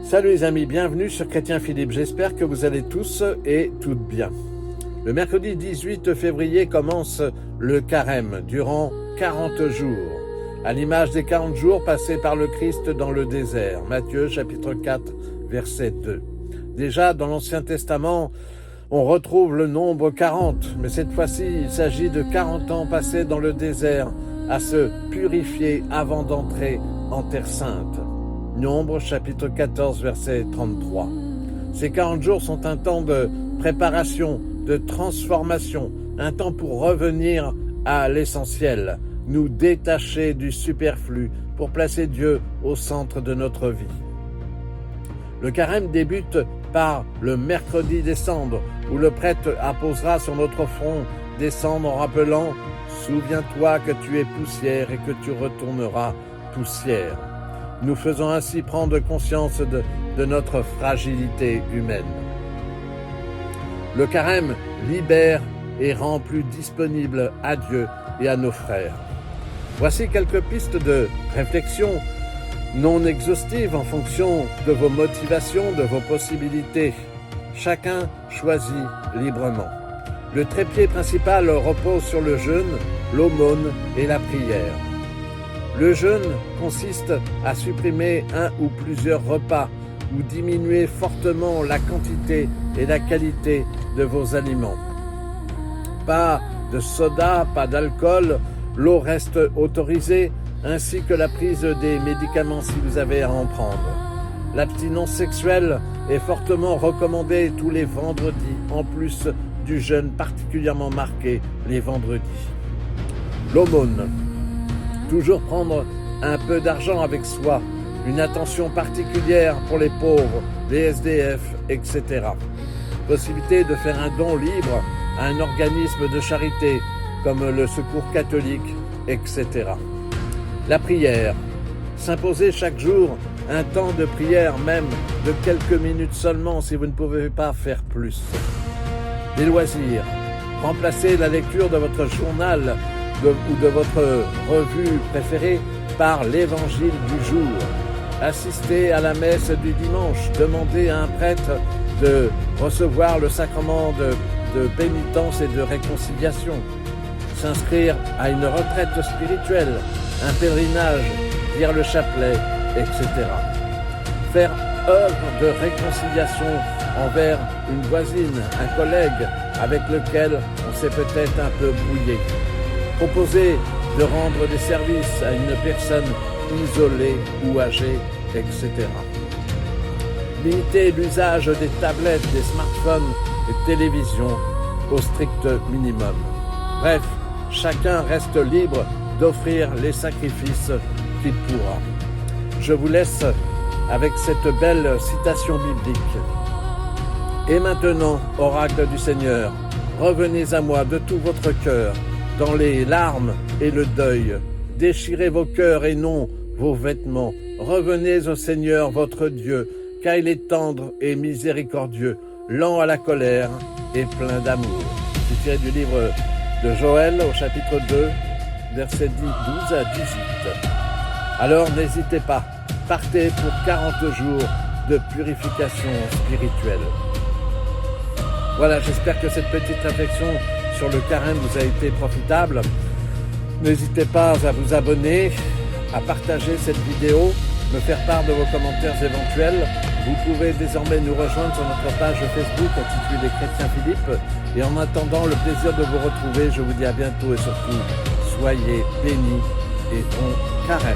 Salut les amis, bienvenue sur Chrétien Philippe, j'espère que vous allez tous et toutes bien. Le mercredi 18 février commence le carême durant 40 jours, à l'image des 40 jours passés par le Christ dans le désert. Matthieu chapitre 4 verset 2. Déjà dans l'Ancien Testament, on retrouve le nombre 40, mais cette fois-ci il s'agit de 40 ans passés dans le désert à se purifier avant d'entrer en Terre Sainte. Nombre chapitre 14 verset 33. Ces 40 jours sont un temps de préparation, de transformation, un temps pour revenir à l'essentiel, nous détacher du superflu pour placer Dieu au centre de notre vie. Le carême débute par le mercredi des cendres, où le prêtre apposera sur notre front des cendres en rappelant « Souviens-toi que tu es poussière et que tu retourneras poussière ». Nous faisons ainsi prendre conscience de notre fragilité humaine. Le carême libère et rend plus disponible à Dieu et à nos frères. Voici quelques pistes de réflexion non exhaustives en fonction de vos motivations, de vos possibilités. Chacun choisit librement. Le trépied principal repose sur le jeûne, l'aumône et la prière. Le jeûne consiste à supprimer un ou plusieurs repas ou diminuer fortement la quantité et la qualité de vos aliments. Pas de soda, pas d'alcool, l'eau reste autorisée, ainsi que la prise des médicaments si vous avez à en prendre. L'abstinence sexuelle est fortement recommandée tous les vendredis, en plus du jeûne particulièrement marqué les vendredis. L'aumône. Toujours prendre un peu d'argent avec soi, une attention particulière pour les pauvres, les SDF, etc. Possibilité de faire un don libre à un organisme de charité, comme le Secours catholique, etc. La prière. S'imposer chaque jour un temps de prière, même de quelques minutes seulement, si vous ne pouvez pas faire plus. Les loisirs. Remplacer la lecture de votre journal ou de votre revue préférée par l'évangile du jour. Assister à la messe du dimanche, demander à un prêtre de recevoir le sacrement de pénitence et de réconciliation. S'inscrire à une retraite spirituelle, un pèlerinage, lire le chapelet, etc. Faire œuvre de réconciliation envers une voisine, un collègue avec lequel on s'est peut-être un peu brouillé. Proposer de rendre des services à une personne isolée ou âgée, etc. Limiter l'usage des tablettes, des smartphones et télévisions au strict minimum. Bref, chacun reste libre d'offrir les sacrifices qu'il pourra. Je vous laisse avec cette belle citation biblique. Et maintenant, oracle du Seigneur, revenez à moi de tout votre cœur, dans les larmes et le deuil. Déchirez vos cœurs et non vos vêtements. Revenez au Seigneur votre Dieu, car il est tendre et miséricordieux, lent à la colère et plein d'amour. C'est tiré du livre de Joël au chapitre 2, versets 12 à 18. Alors n'hésitez pas, partez pour 40 jours de purification spirituelle. Voilà, j'espère que cette petite réflexion sur le carême vous a été profitable. N'hésitez pas à vous abonner, à partager cette vidéo, me faire part de vos commentaires éventuels. Vous pouvez désormais nous rejoindre sur notre page Facebook intitulée Chrétien Philippe. Et en attendant le plaisir de vous retrouver, je vous dis à bientôt et surtout, soyez bénis et bon carême.